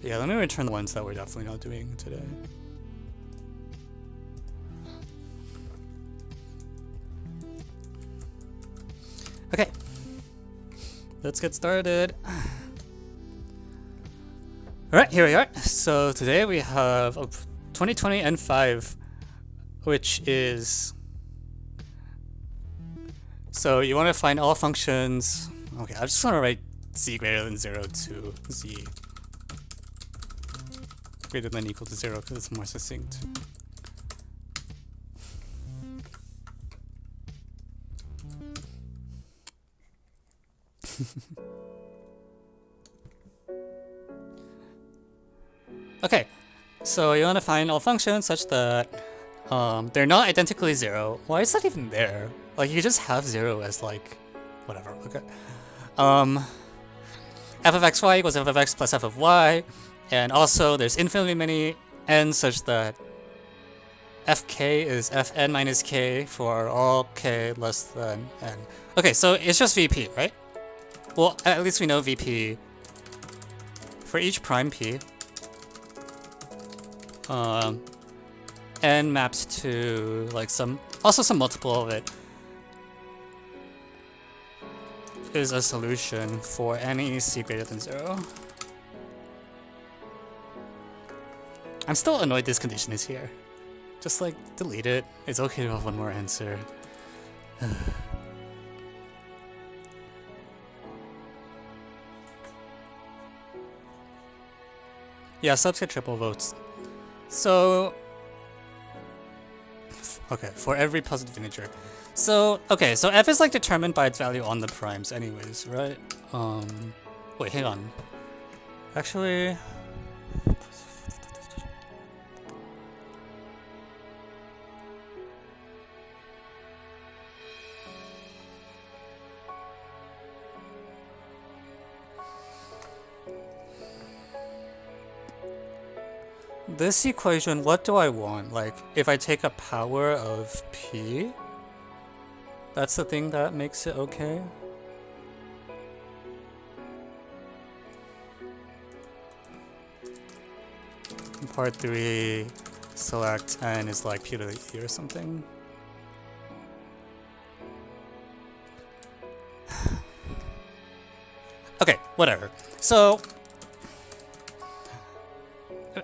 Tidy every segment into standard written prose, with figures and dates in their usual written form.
Yeah, let me return the ones that we're definitely not doing today. Okay, let's get started. Alright, here we are. So today we have 2020 N5, which is... So you want to find all functions... Okay, I just want to write z greater than 0 to z greater than equal to 0 because it's more succinct. Okay, so you want to find all functions such that they're not identically 0. Why is that even there? Like, you just have 0 as, like, whatever. Okay. F of xy equals f of x plus f of y, and also there's infinitely many n such that fk is fn minus k for all k less than n. Okay, so it's just vp, right? Well, at least we know vp for each prime p. N maps to like some multiple of it is a solution for any c greater than 0. I'm still annoyed this condition is here. Just like delete it. It's okay to have one more answer. Yeah, subs get triple votes. So, okay, for every positive integer. So, okay, so f is like determined by its value on the primes anyways, right? Wait, hang on. Actually... This equation, what do I want? Like, if I take a power of p, that's the thing that makes it okay? In part 3, select n is like p to the e or something. Okay, whatever. So,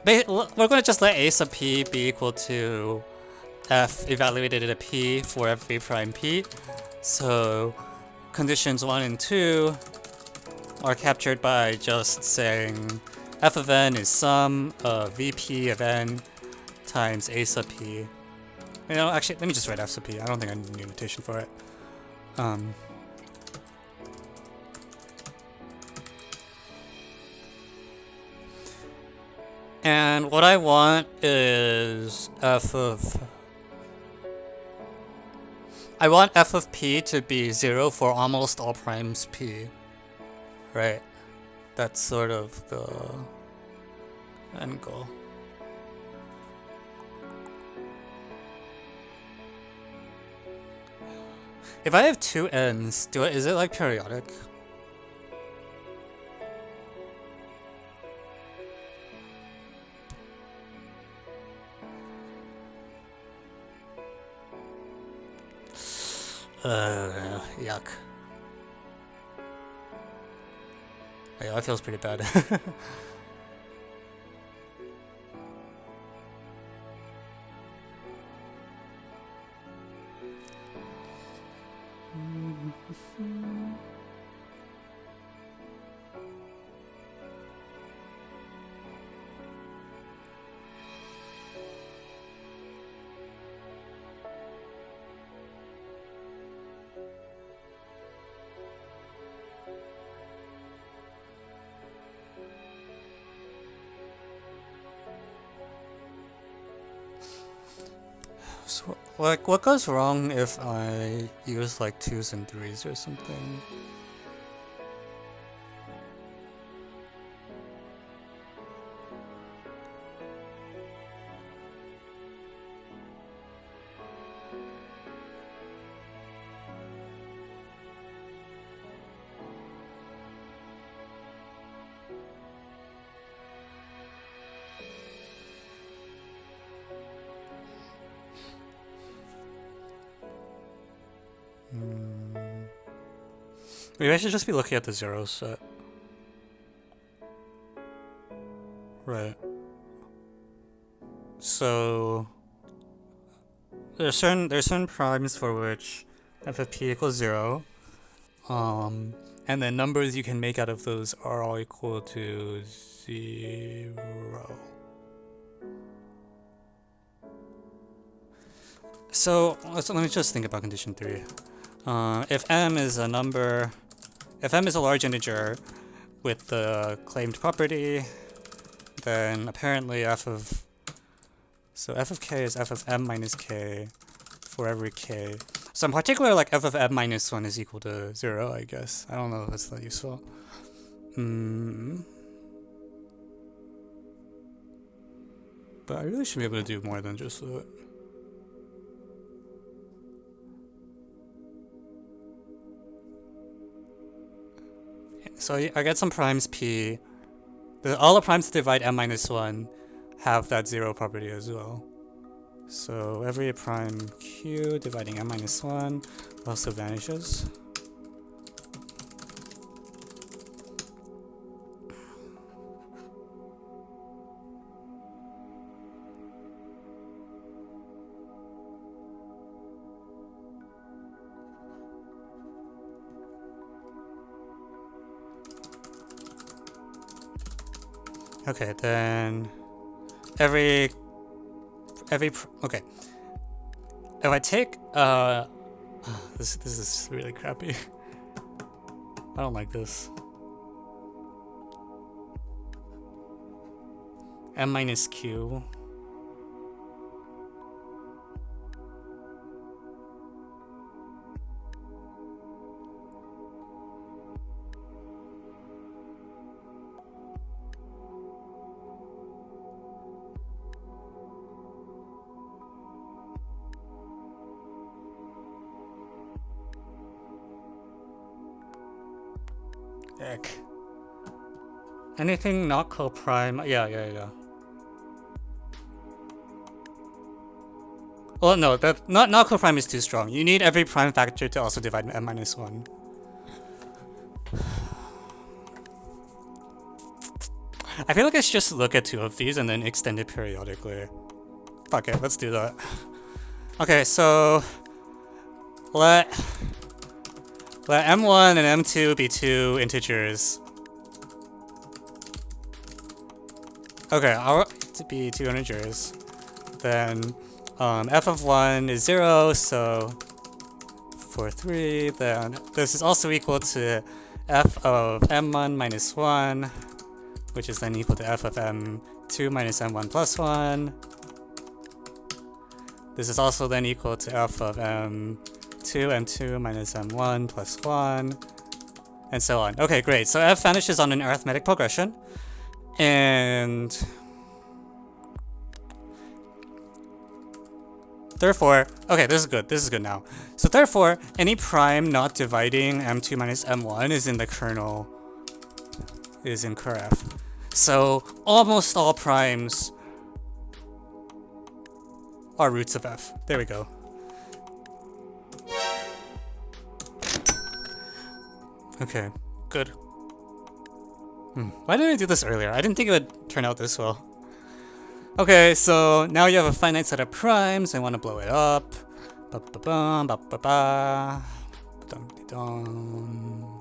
we're going to just let a sub p be equal to f evaluated at p for every prime p. So conditions 1 and 2 are captured by just saying f of n is sum of vp of n times a sub p. You know, actually, let me just write f sub p. I don't think I need a notation for it. And what I want is I want f of p to be 0 for almost all primes p. Right? That's sort of the end goal. If I have two n's, is it like periodic? Yuck. Yeah, that feels pretty bad. So, like, what goes wrong if I use like 2s and 3s or something? Maybe I should just be looking at the zero set. Right. So there's certain primes for which f of p equals 0. And then numbers you can make out of those are all equal to 0. So let me just think about condition 3. If m is a number, if m is a large integer with the claimed property, then apparently f of k is f of m minus k for every k. So in particular, like f of m minus 1 is equal to 0, I guess. I don't know if that's that useful. But I really should be able to do more than just that. So I get some primes p. All the primes that divide m minus 1 have that 0 property as well. So every prime q dividing m minus 1 also vanishes. Okay, then okay. If I take this is really crappy. I don't like this. M minus q. Heck. Anything not co-prime? Yeah. Well, no, that not co-prime is too strong. You need every prime factor to also divide m minus 1. I feel like I should just look at 2 of these and then extend it periodically. Fuck it, let's do that. Okay, so let m1 and m2 be 2 integers. Okay, I want it to be 2 integers. Then f of 1 is 0, so for 3, then this is also equal to f of m1 minus 1, which is then equal to f of m2 minus m1 plus 1. This is also then equal to f of m2 minus m1 plus 1, and so on. Okay, great. So f vanishes on an arithmetic progression, and therefore, okay, this is good. This is good now. So therefore, any prime not dividing m2 minus m1 is in the kernel, is in kerf. So almost all primes are roots of f. There we go. Okay, good. Why didn't I do this earlier? I didn't think it would turn out this well. Okay, so now you have a finite set of primes. I want to blow it up. Ba-ba-bum, ba-ba-ba. Ba-dum-de-dum.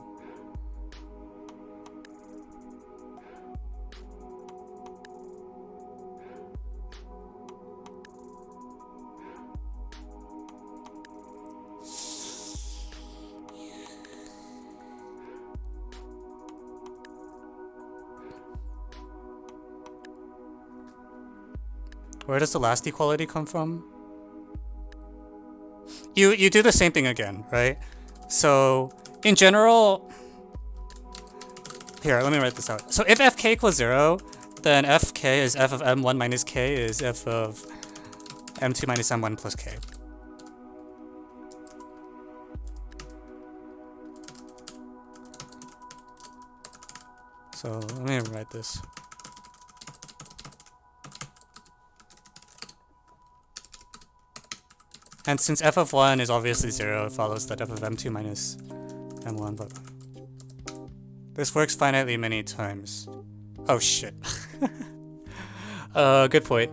Where does the last equality come from? You do the same thing again, right? So in general, here, let me write this out. So if fk equals 0, then fk is f of m1 minus k is f of m2 minus m1 plus k. So let me write this. And since f of 1 is obviously 0, it follows that f of m2 minus m1 plus This works finitely many times. Oh shit. Good point.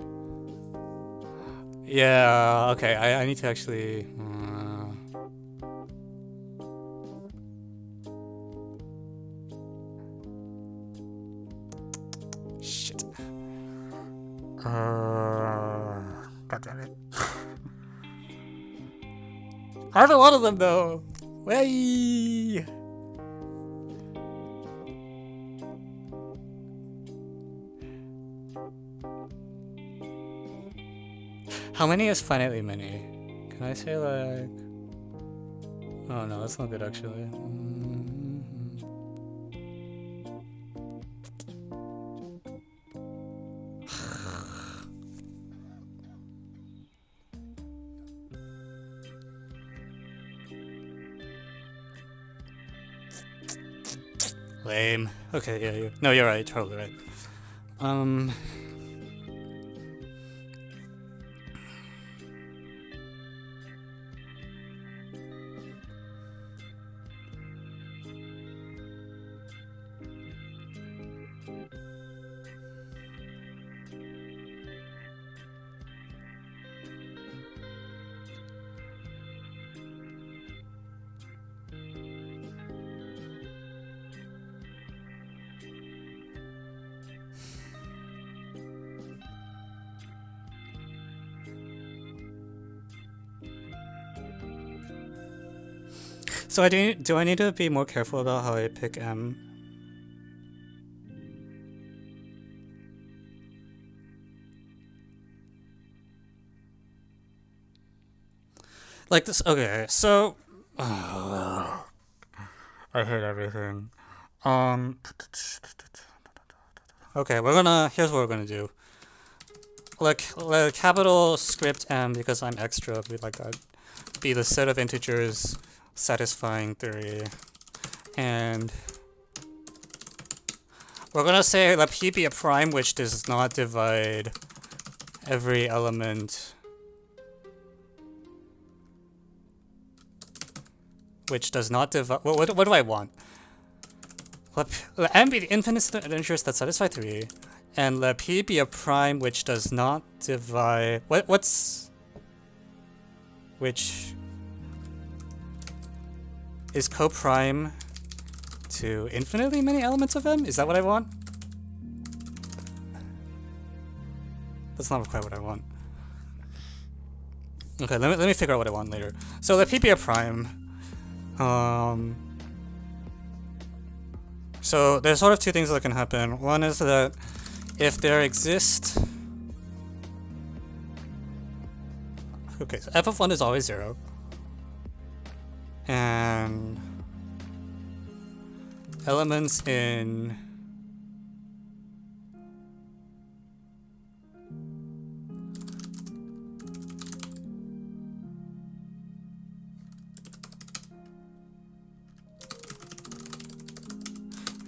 Yeah, okay, I need to actually... Shit. God damn it. I have a lot of them though! Way. How many is finitely many? Can I say like... Oh no, that's not good actually. Lame. Okay, yeah, no, you're right, totally right. So do I need to be more careful about how I pick M? Like this, okay, so... I hate everything. Okay, here's what we're gonna do. Like capital script M, because I'm extra, we like that. Be the set of integers satisfying 3. And we're gonna say let P be a prime which does not divide every element which does not divide... What do I want? Let M be the infinite set of integers that satisfy 3. And let P be a prime which does not divide... What's... Which... is co-prime to infinitely many elements of M? Is that what I want? That's not quite what I want. Okay, let me figure out what I want later. So let P be a prime. So there's sort of two things that can happen. One is that if there exist... Okay, so f of 1 is always 0. And elements in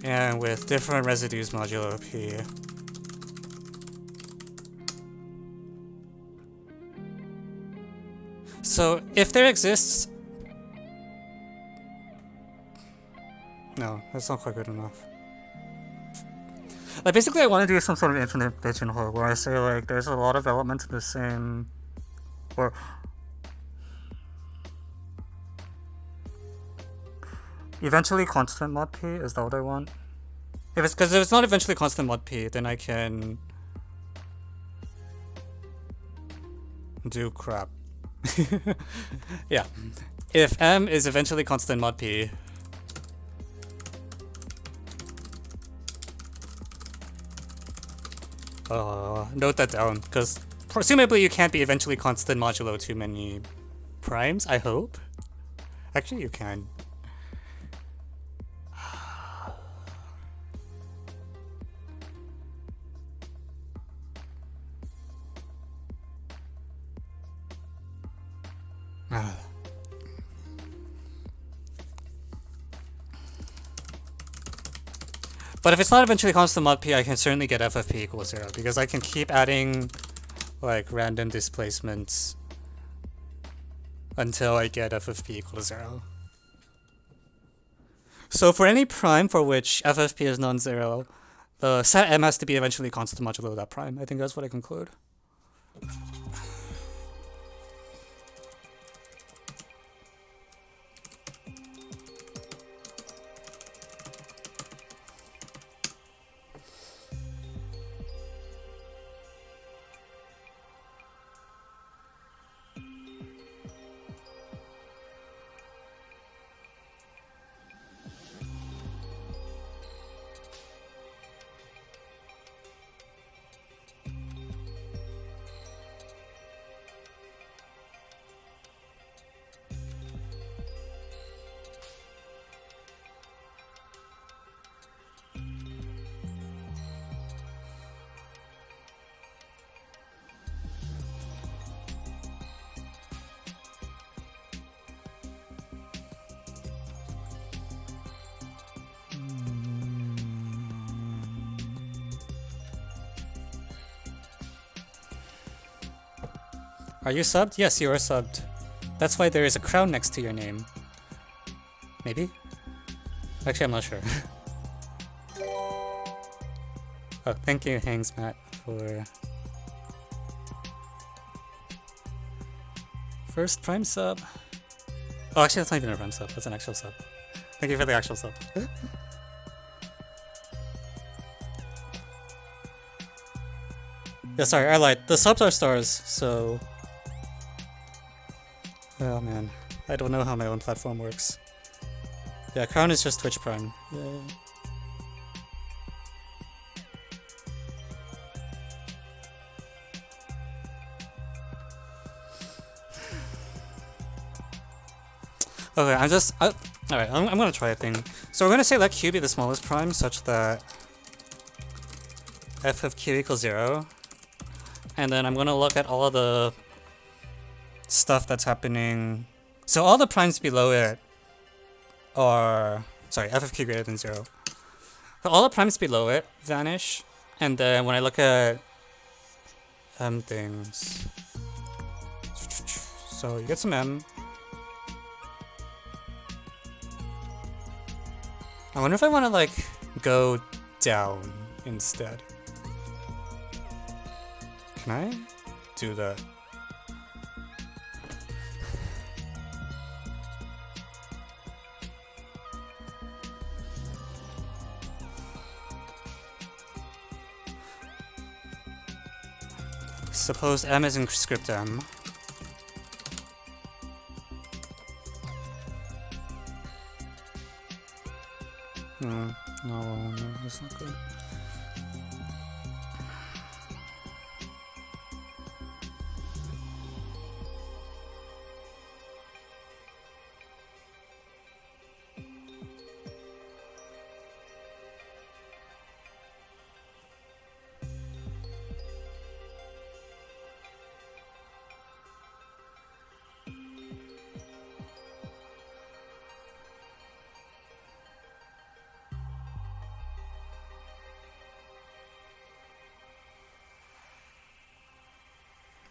and with different residues modulo P. So if there exists... No, that's not quite good enough. Like basically I want to do some sort of infinite pigeonhole where I say like there's a lot of elements in the same... or... eventually constant mod P, is that what I want? Because if it's not eventually constant mod P, then I can... do crap. Yeah. If M is eventually constant mod P, note that down, because presumably you can't be eventually constant modulo too many primes, I hope. Actually, you can. But if it's not eventually constant mod P, I can certainly get f of P equals 0, because I can keep adding like random displacements until I get f of P equals 0. So for any prime for which f of p is non-zero, the set M has to be eventually constant modulo of that prime. I think that's what I conclude. Are you subbed? Yes, you are subbed. That's why there is a crown next to your name. Maybe? Actually, I'm not sure. Oh, thank you, Hangs Matt, for first prime sub. Oh, actually, that's not even a prime sub. That's an actual sub. Thank you for the actual sub. Yeah, sorry, I lied. The subs are stars, so... Oh man, I don't know how my own platform works. Yeah, crown is just Twitch Prime. Yay. Okay, alright, I'm gonna try a thing. So we're gonna say let q be the smallest prime such that f of q equals 0. And then I'm gonna look at all of the stuff that's happening. So all the primes below it are, sorry, f of q greater than 0. So all the primes below it vanish, and then when I look at m things, so you get some m. I wonder if I want to like go down instead. Can I do that? Suppose m is in script m. No, that's not good.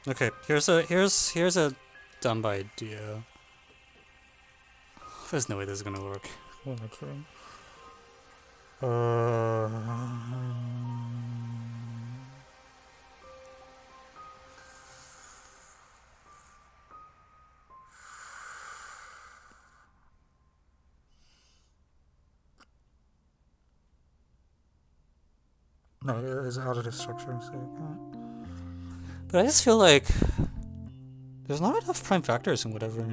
Okay, here's a dumb idea. There's no way this is gonna work. What am I kidding? No, it is additive structure, so but I just feel like there's not enough prime factors in whatever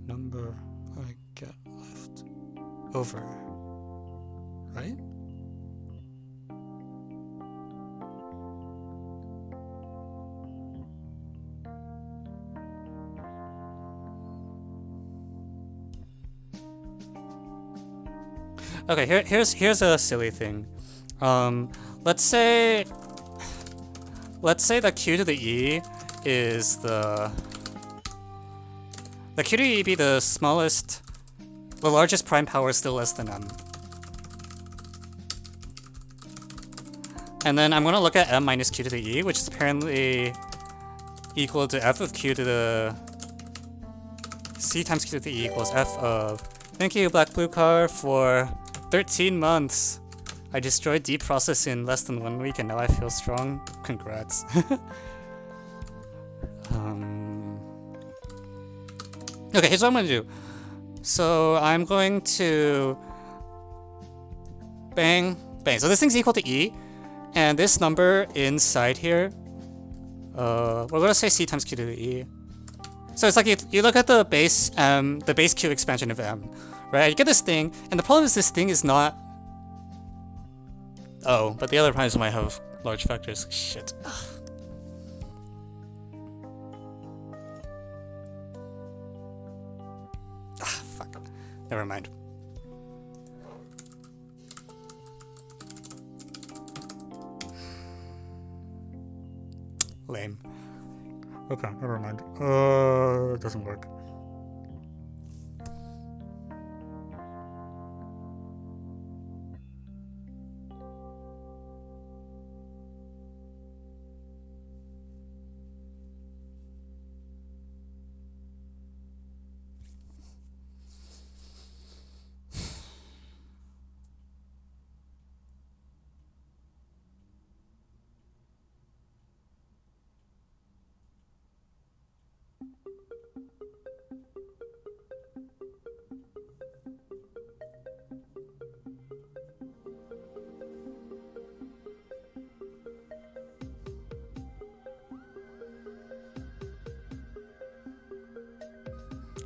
number I get left over, right? Okay, here's a silly thing. Let's say that q to the e is the q to the e be the smallest, the largest prime power is still less than m. And then I'm gonna look at m minus q to the e, which is apparently equal to f of q to the c times q to the e equals f of Thank you, Black Blue Car, for 13 months. I destroyed deep process in less than 1 week and now I feel strong. Congrats. Okay, here's what I'm gonna do. So I'm going to bang, bang. So this thing's equal to E, and this number inside here, we're gonna say C times Q to the E. So it's like you look at the base Q expansion of M, right? You get this thing, and the problem is this thing is not. Oh, but the other primes might have large factors. Shit. Fuck. Never mind. Lame. Okay, never mind. It doesn't work.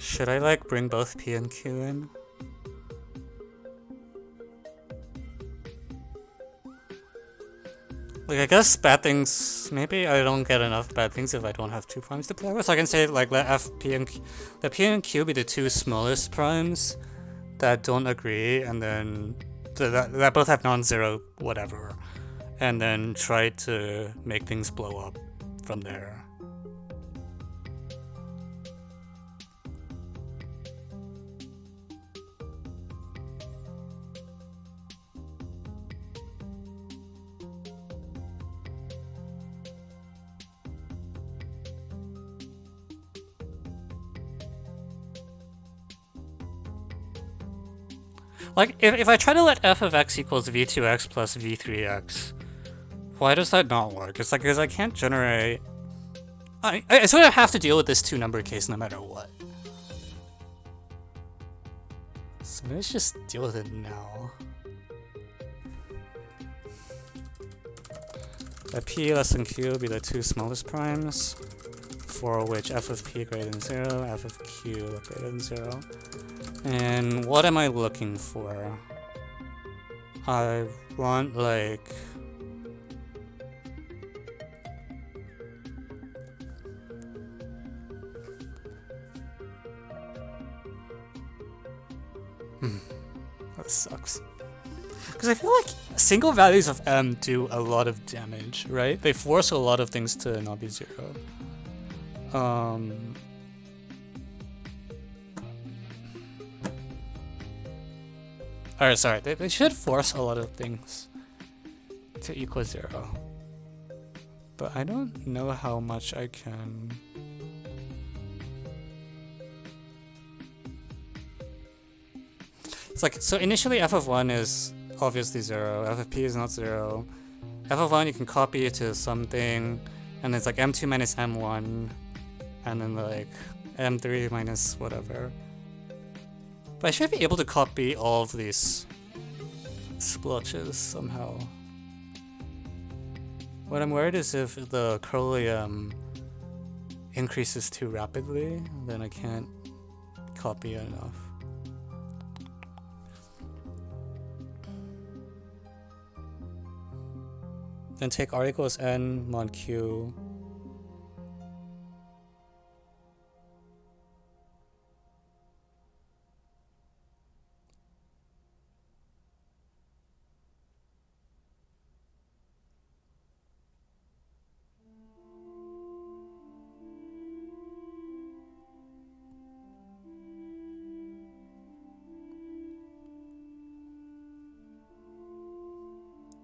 Should I like bring both P and Q in? Like I guess bad things, maybe I don't get enough bad things if I don't have 2 primes to play with. So I can say like let P and Q be the 2 smallest primes that don't agree, and then that both have non-zero whatever, and then try to make things blow up from there. Like, if I try to let f of x equals v2x plus v3x, why does that not work? It's like, because I can't generate... I sort of have to deal with this 2-number case no matter what. So let's just deal with it now. Let p less than q be the 2 smallest primes, for which f of p greater than 0, f of q greater than 0. And what am I looking for? I want like... That sucks. Because I feel like single values of m do a lot of damage, right? They force a lot of things to not be 0. Alright, sorry. They should force a lot of things to equal 0. But I don't know how much I can... It's like, so initially f of 1 is obviously 0, f of p is not 0. F of 1 you can copy it to something, and it's like m2 minus m1, and then like m3 minus whatever. But I should be able to copy all of these splotches somehow. What I'm worried is if the curly increases too rapidly, then I can't copy it enough. Then take r equals n mod q.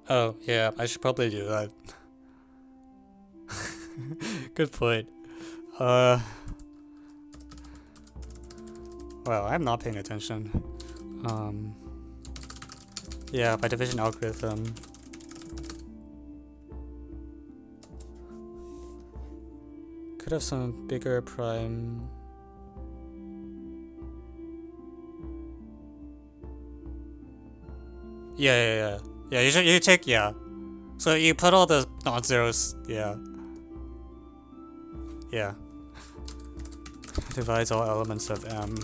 Oh, yeah, I should probably do that. Good point. Well, I'm not paying attention. Yeah, by division algorithm. Could have some bigger prime. Yeah. Yeah, you take, yeah. So you put all the non-zeros, yeah. Yeah. Divides all elements of M.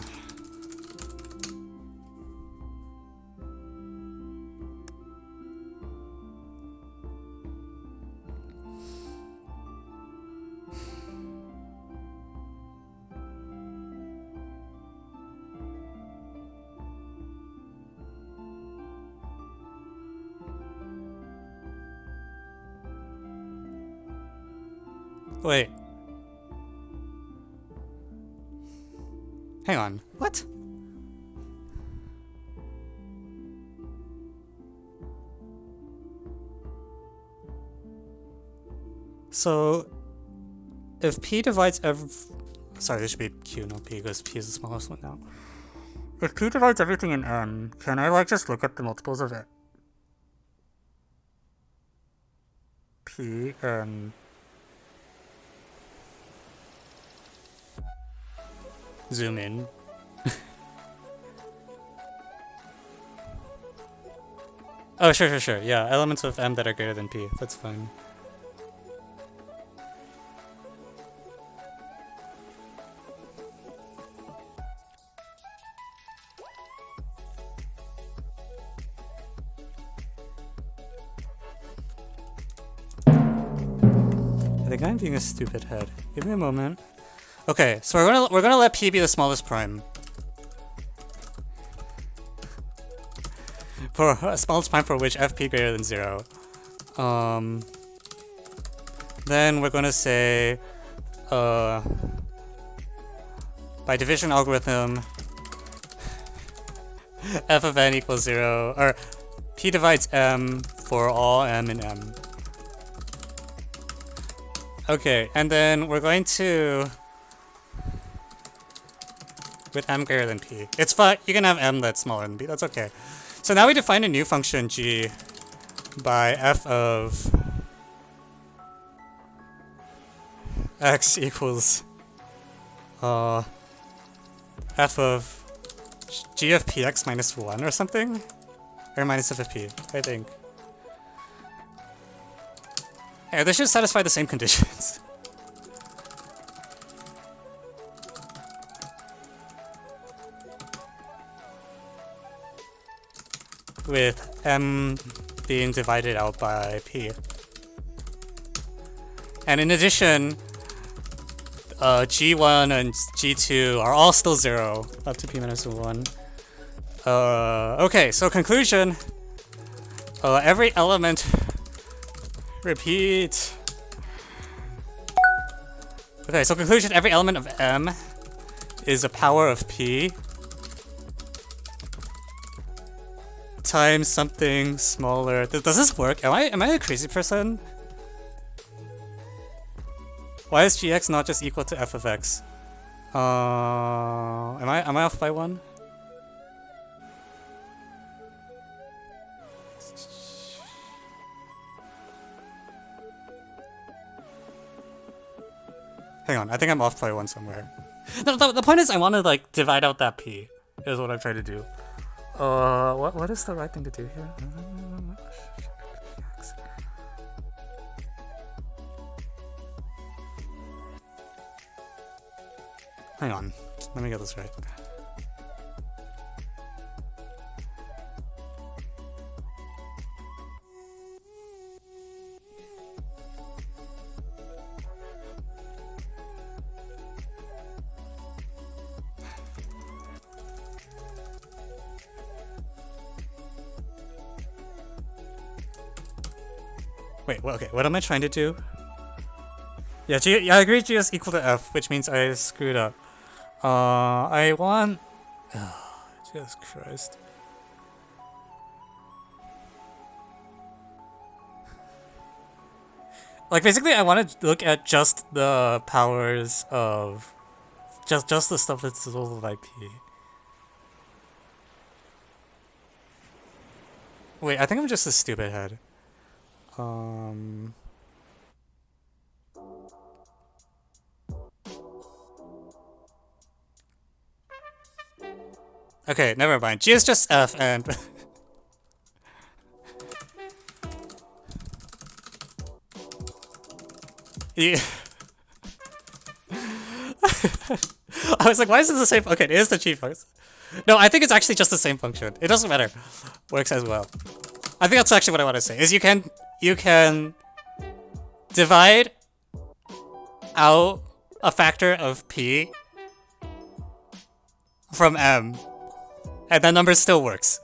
Wait. Hang on. What? So, if P divides sorry, this should be Q, not P, because P is the smallest one now. If P divides everything in M, can I like just look at the multiples of it? P and zoom in. Oh, sure. Yeah, elements of M that are greater than P. That's fine. I think I'm being a stupid head. Give me a moment. Okay, so we're gonna let P be the smallest prime. For smallest prime for which FP greater than 0. Then we're gonna say by division algorithm f of n equals 0, or P divides M for all M in M. Okay, and then we're going to with M greater than P. It's fine, you can have M that's smaller than P, that's okay. So now we define a new function g by f of x equals f of g of px minus 1 or something? Or minus f of p, I think. Yeah, this should satisfy the same conditions. With M being divided out by P. And in addition, G1 and G2 are all still 0, up to P minus 1. Okay, so conclusion. Every element repeat. Okay, so conclusion, every element of M is a power of P times something smaller. Does this work? Am I a crazy person? Why is gx not just equal to f of x? Am I off by 1? Hang on, I think I'm off by 1 somewhere. No, the point is I want to like divide out that p, is what I'm trying to do. What is the right thing to do here? Hang on, let me get this right. Wait, well, okay, what am I trying to do? Yeah, I agree G is equal to F, which means I screwed up. I want... Oh, Jesus Christ. Like, basically, I want to look at just the powers of... Just the stuff that's divided by P. Wait, I think I'm just a stupid head. Okay, never mind. G is just F and... yeah. I was like, why is this the same? Okay, it is the G function. No, I think it's actually just the same function. It doesn't matter. Works as well. I think that's actually what I want to say. Is you can divide out a factor of P from M, and that number still works.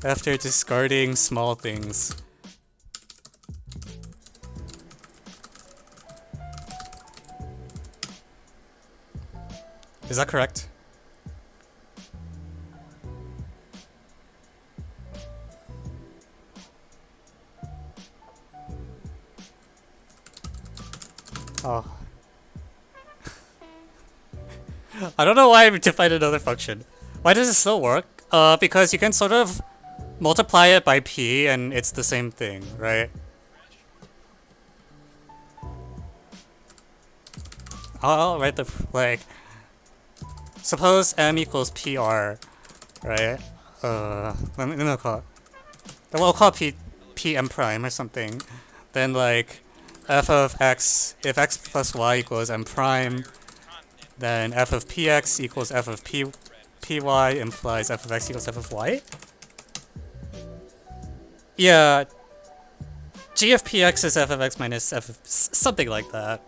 After discarding small things. Is that correct? Oh. I don't know why I defined another function. Why does it still work? Because you can sort of multiply it by P and it's the same thing, right? I'll write the, like, suppose M equals PR, right? Let me call it. We'll call it PM prime or something. Then, like, f of x, if x plus y equals m prime, then f of px equals f of py implies f of x equals f of y? Yeah, g of px is f of x minus f of something like that.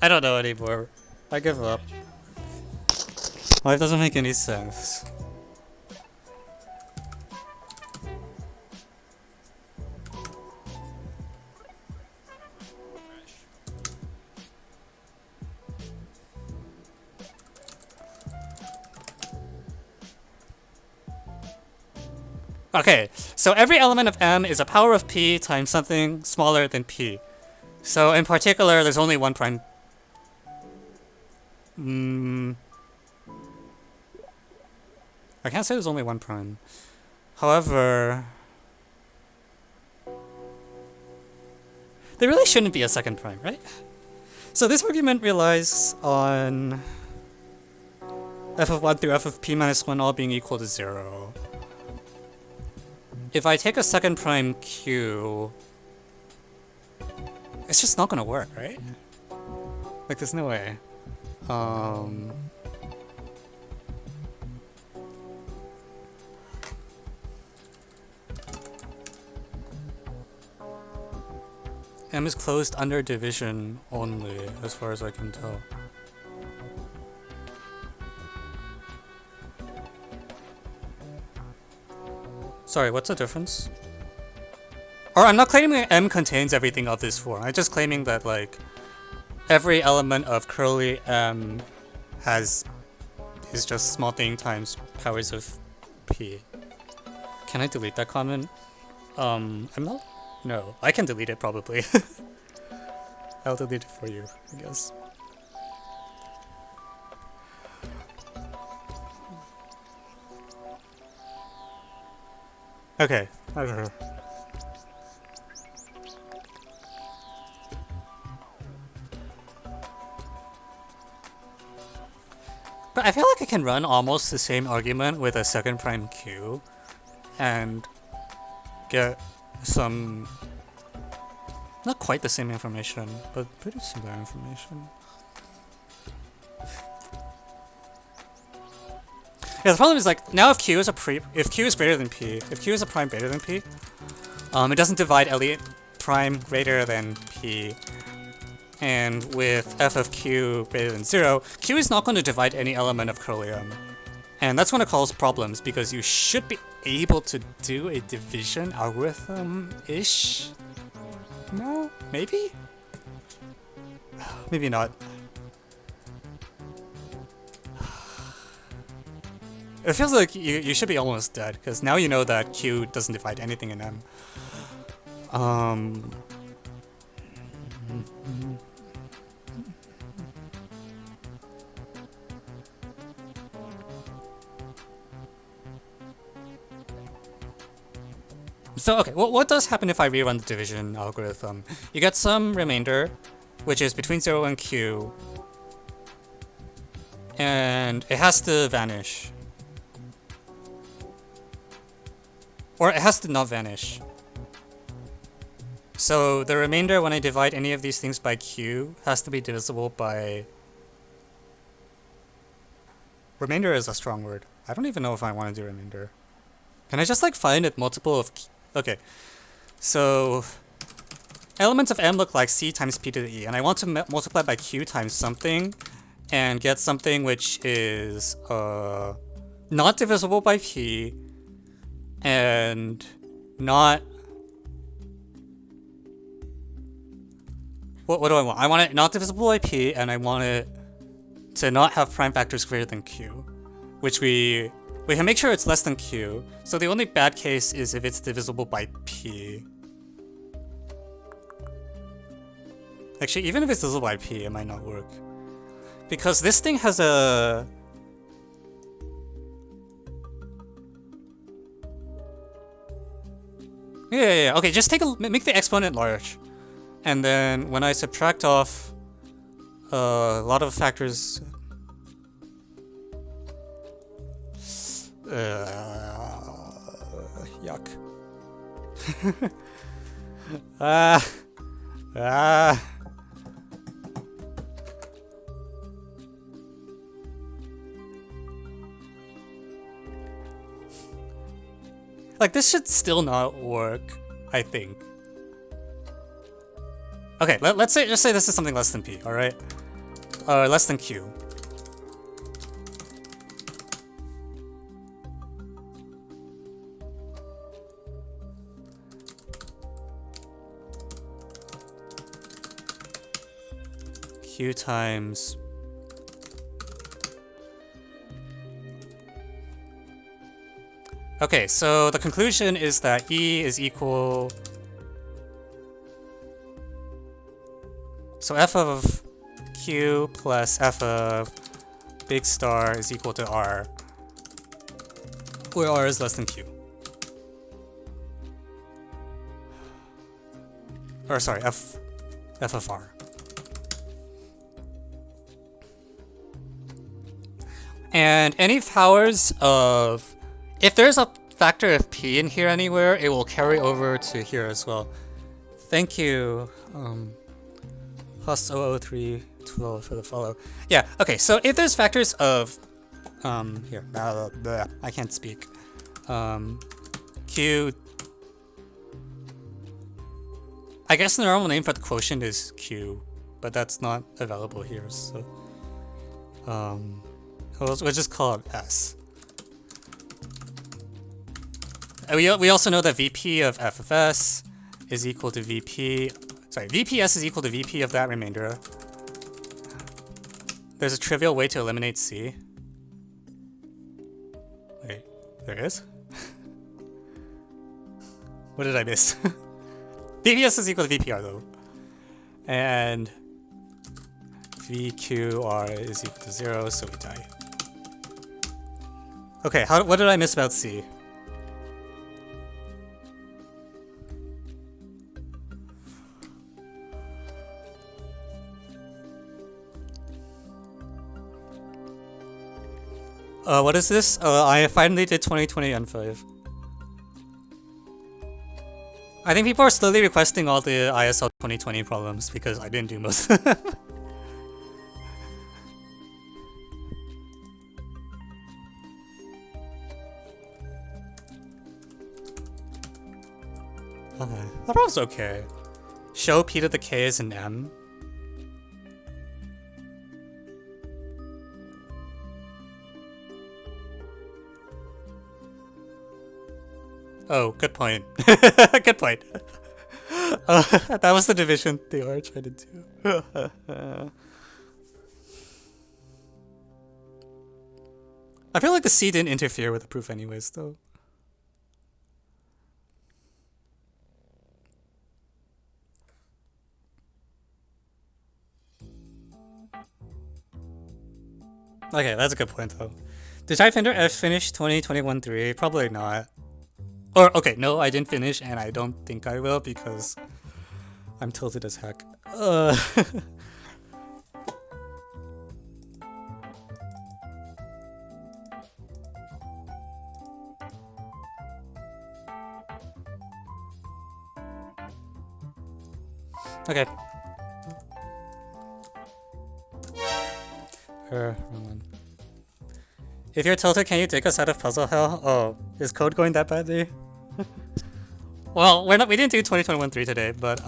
I don't know anymore. I give up. Life doesn't make any sense. Okay, so every element of M is a power of P times something smaller than P. So in particular, there's only one prime. I can't say there's only one prime. However, there really shouldn't be a second prime, right? So this argument relies on f of 1 through f of p minus 1 all being equal to 0. If I take a second prime q, it's just not gonna work, right? Like, there's no way. M is closed under division only, as far as I can tell. Sorry, what's the difference? Or I'm not claiming that M contains everything of this form. I'm just claiming that, like, every element of curly M is just small thing times powers of P. Can I delete that comment? I'm not. No, I can delete it probably. I'll delete it for you, I guess. Okay, I don't know. But I feel like I can run almost the same argument with a second prime q and get some, not quite the same information, but pretty similar information. Yeah, the problem is, like, now if q is if q is greater than p, if q is a prime greater than p, it doesn't divide Elliott prime greater than p. And with f of q greater than 0, q is not going to divide any element of curly M. And that's going to cause problems, because you should be able to do a division algorithm-ish? No? Maybe? Maybe not. It feels like you should be almost dead, because now you know that q doesn't divide anything in M. So, okay, what does happen if I rerun the division algorithm? You get some remainder, which is between 0 and q, and it has to vanish. Or it has to not vanish. So the remainder, when I divide any of these things by q, has to be divisible by... Remainder is a strong word. I don't even know if I want to do remainder. Can I just like find a multiple of... Okay, so elements of m look like c times p to the e, and I want to multiply by q times something and get something which is not divisible by p and not... What do I want? I want it not divisible by p, and I want it to not have prime factors greater than q, which we can make sure it's less than q. So the only bad case is if it's divisible by p. Actually, even if it's divisible by p, it might not work. Because this thing has a... Yeah. Okay, just make the exponent large. And then when I subtract off a lot of factors... yuck. Like, this should still not work, I think. Okay, let's just say this is something less than p, alright? Less than q. Q times... Okay, so the conclusion is that E is equal... So f of q plus f of big star is equal to r, where r is less than q. Or sorry, f of r. And any powers of... If there's a factor of p in here anywhere, it will carry over to here as well. Thank you, plus 00312 for the follow. Yeah, okay, so if there's factors of... here, I can't speak. Q... I guess the normal name for the quotient is q, but that's not available here, so... we'll just call it s. We also know that VP of f of s is equal to VP... Sorry, VPS is equal to VP of that remainder. There's a trivial way to eliminate C. Wait, there is? What did I miss? VPS is equal to VPR though. And VQR is equal to 0, so we die. Okay, what did I miss about C? What is this? I finally did 2020 N5. I think people are slowly requesting all the ISL 2020 problems because I didn't do most of them. Okay, that problem's okay. Show p to the k is an m. Oh, good point. Good point. That was the division they were trying to do. I feel like the C didn't interfere with the proof anyways, though. Okay, that's a good point, though. Did Typefender F finish 2021-3? Probably not. Or, okay, no, I didn't finish, and I don't think I will because I'm tilted as heck. Okay. Wrong one. If you're tilted, can you take us out of puzzle hell? Oh, is code going that badly? Well, we didn't do 2021-3 today, but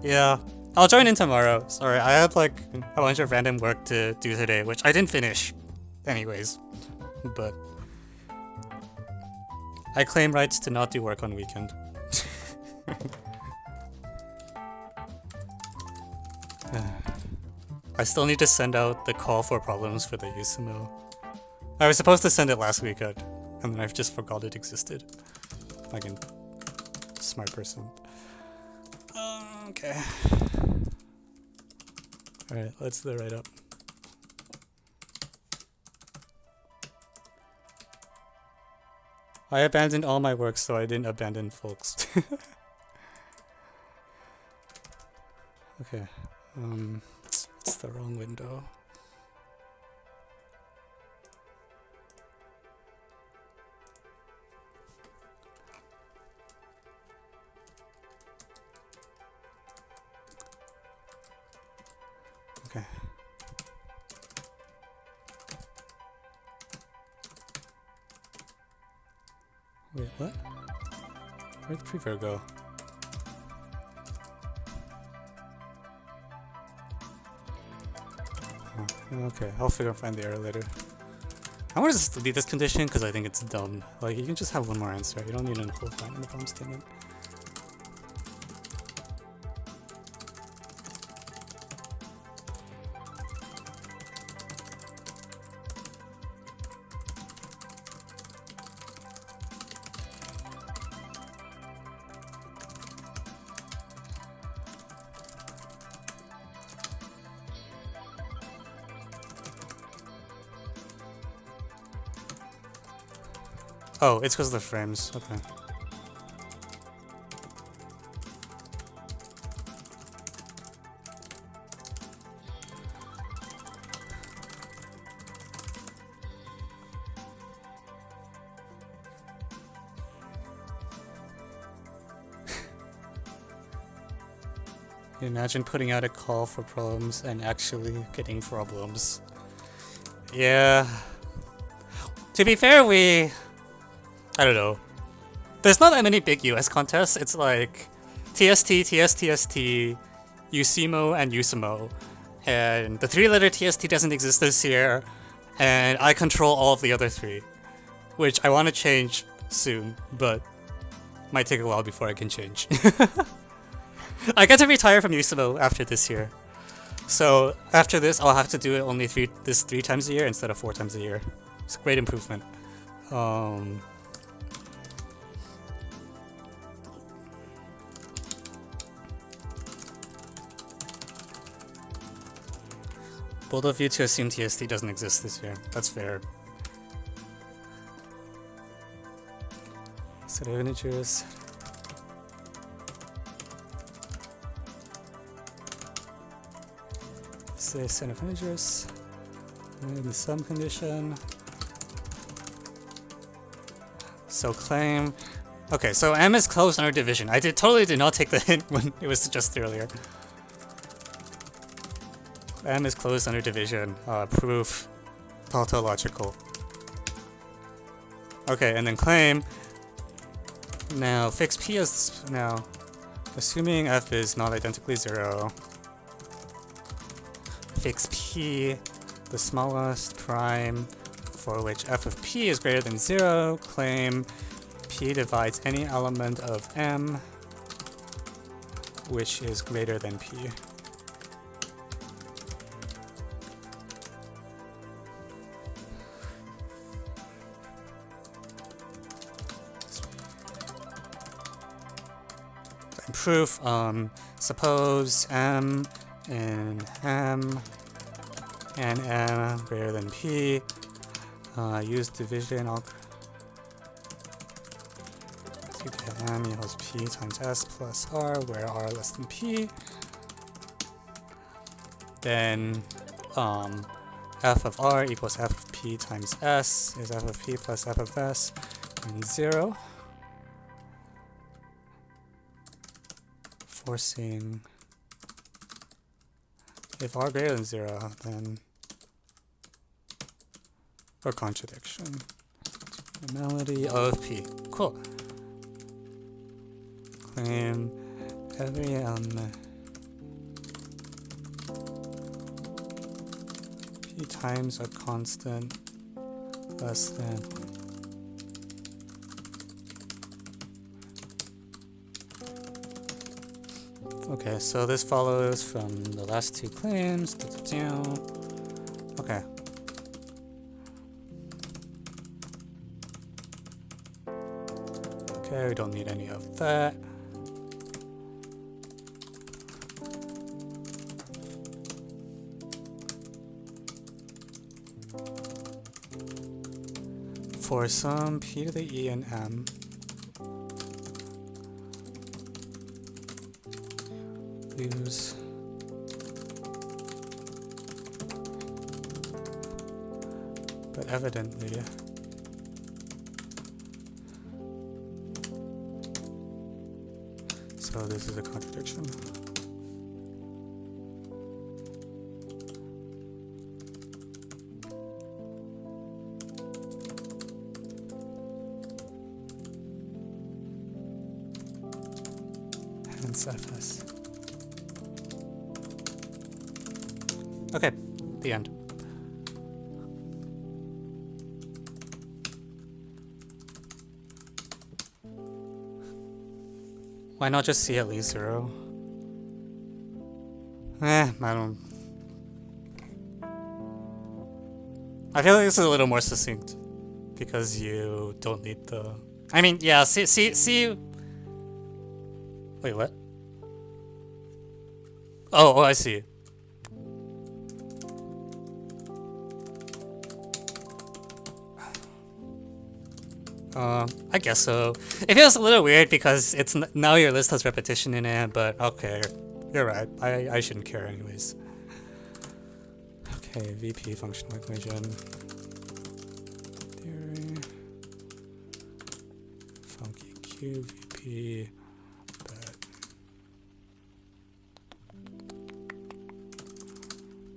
yeah. I'll join in tomorrow. Sorry, I had like a bunch of random work to do today, which I didn't finish anyways. But I claim rights to not do work on weekend. I still need to send out the call for problems for the USMO. I was supposed to send it last weekend, and then I've just forgot it existed. Like a smart person. Okay. Alright, let's do the write up. I abandoned all my work, so I didn't abandon folks. Okay. It's the wrong window. Okay. Wait, what? Where'd the preview go? Okay, I'll find the error later. I want to just delete this condition because I think it's dumb. Like, you can just have one more answer. You don't need a whole line in the problem statement. Oh, it's because of the frames. Okay. Imagine putting out a call for problems and actually getting problems. Yeah. To be fair, I don't know. There's not that many big US contests. It's like TST, TSTST, USIMO, and USIMO. And the three-letter TST doesn't exist this year, and I control all of the other three, which I want to change soon, but might take a while before I can change. I get to retire from USIMO after this year. So after this, I'll have to do it only three times a year instead of 4 times a year. It's a great improvement. Bold of you to assume TST doesn't exist this year. That's fair. Set of integers. Say set of integers. And some condition. So claim. Okay, so M is closed under division. I totally did not take the hint when it was suggested earlier. M is closed under division. Proof. Tautological. Okay, and then claim. Now fix P as now. Assuming F is not identically 0. Fix P, the smallest prime for which f of P is greater than 0. Claim P divides any element of M which is greater than P. Proof, suppose M and M and M greater than P, use division, you get m equals p times s plus r, where r less than p. Then f of r equals f of p times s is f of p plus f of s in 0. Forcing if r greater than 0, then or contradiction. Normality of p. Cool. Claim every element p times a constant less than okay, so this follows from the last two claims. Okay. Okay, we don't need any of that. For some p to the e and m, use but evidently so this is a contradiction. Hence fs. Okay, the end. Why not just see at least 0? I don't... I feel like this is a little more succinct because you don't need the... I mean, yeah, see... Wait, what? Oh, I see. I guess so. It feels a little weird because it's now your list has repetition in it, but okay, you're right. I shouldn't care anyways. Okay, VP functional equation theory. Funky Q VP. But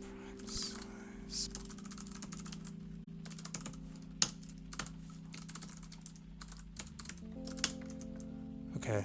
prime size. Okay.